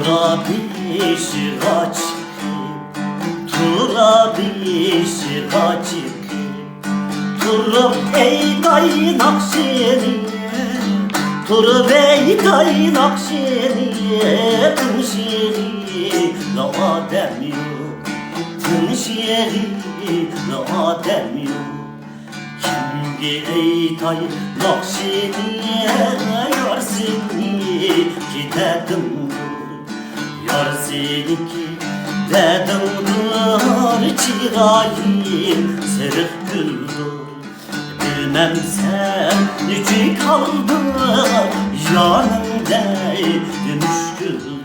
Turabişi gaçki, turabişi gaçki, turup ey kaynak şeni, turup ey kaynak şeni, tın şeri la adem yok, tın şeri la adem yok. Kimge ey kaynak şeni, yar seni ki dedim, yar seni ki dedimdir, çırayım sırık güldür. Bilmem sen nücü kaldın yanımda, müşküldür.